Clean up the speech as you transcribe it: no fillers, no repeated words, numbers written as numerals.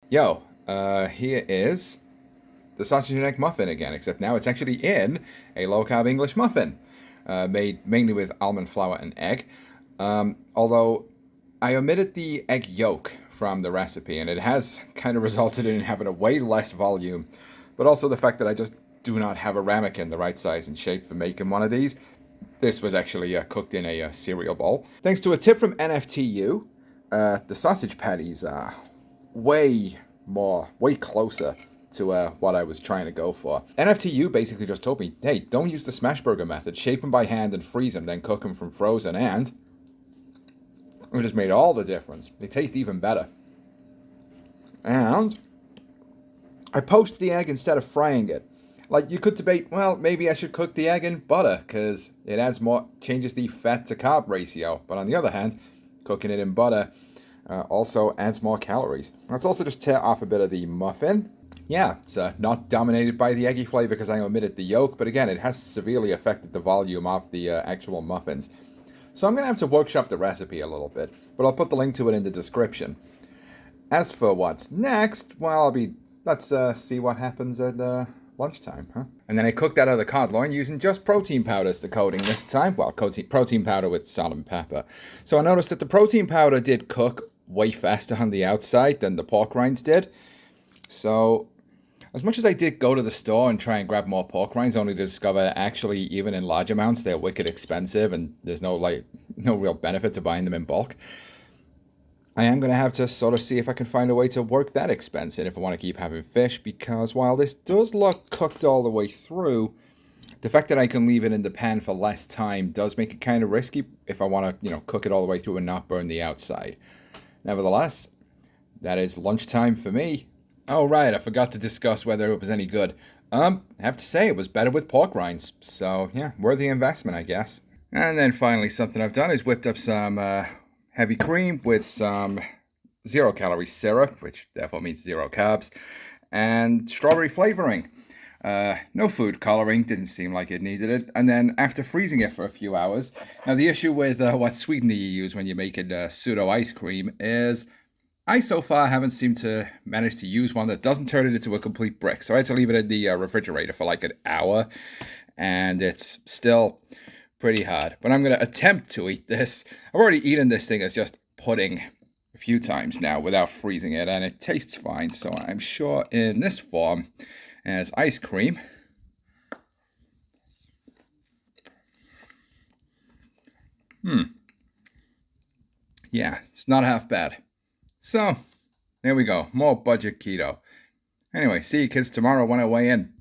Here is the sausage and egg muffin again, except now it's actually in a low-carb English muffin, made mainly with almond flour and egg. Although I omitted the egg yolk from the recipe, and it has kind of resulted in having a way less volume, but also the fact that I just do not have a ramekin the right size and shape for making one of these. This was actually cooked in a cereal bowl. Thanks to a tip from NFTU, the sausage patties are way closer to what I was trying to go for. NFTU basically just told me, hey, don't use the smash burger method. Shape them by hand and freeze them, then cook them from frozen, and it just made all the difference. They taste even better. And I poached the egg instead of frying it. Like, you could debate, well, maybe I should cook the egg in butter because it adds more, changes the fat to carb ratio. But on the other hand, cooking it in butter also adds more calories. Let's also just tear off a bit of the muffin. Yeah, it's not dominated by the eggy flavor because I omitted the yolk, but again, it has severely affected the volume of the actual muffins. So I'm going to have to workshop the recipe a little bit, but I'll put the link to it in the description. As for what's next, well, let's see what happens at lunchtime, huh? And then I cooked that other cod loin using just protein powder as the coating this time. Well, protein powder with salt and pepper. So I noticed that the protein powder did cook way faster on the outside than the pork rinds did. So as much as I did go to the store and try and grab more pork rinds, only to discover actually even in large amounts they're wicked expensive and there's no real benefit to buying them in bulk. I am going to have to sort of see if I can find a way to work that expense in if I want to keep having fish, because while this does look cooked all the way through, the fact that I can leave it in the pan for less time does make it kind of risky if I want to, cook it all the way through and not burn the outside. Nevertheless, that is lunchtime for me. Oh, right, I forgot to discuss whether it was any good. I have to say it was better with pork rinds, so yeah, worthy investment, I guess. And then finally, something I've done is whipped up some heavy cream with some 0-calorie syrup, which therefore means 0 carbs, and strawberry flavoring. No food coloring, didn't seem like it needed it. And then after freezing it for a few hours, now the issue with what sweetener you use when you're making pseudo ice cream is I so far haven't seemed to manage to use one that doesn't turn it into a complete brick. So I had to leave it in the refrigerator for like an hour, and it's still pretty hard. But I'm going to attempt to eat this. I've already eaten this thing as just pudding a few times now without freezing it, and it tastes fine. So I'm sure in this form as ice cream, yeah, it's not half bad. So there we go, more budget keto. Anyway, see you kids tomorrow when I weigh in.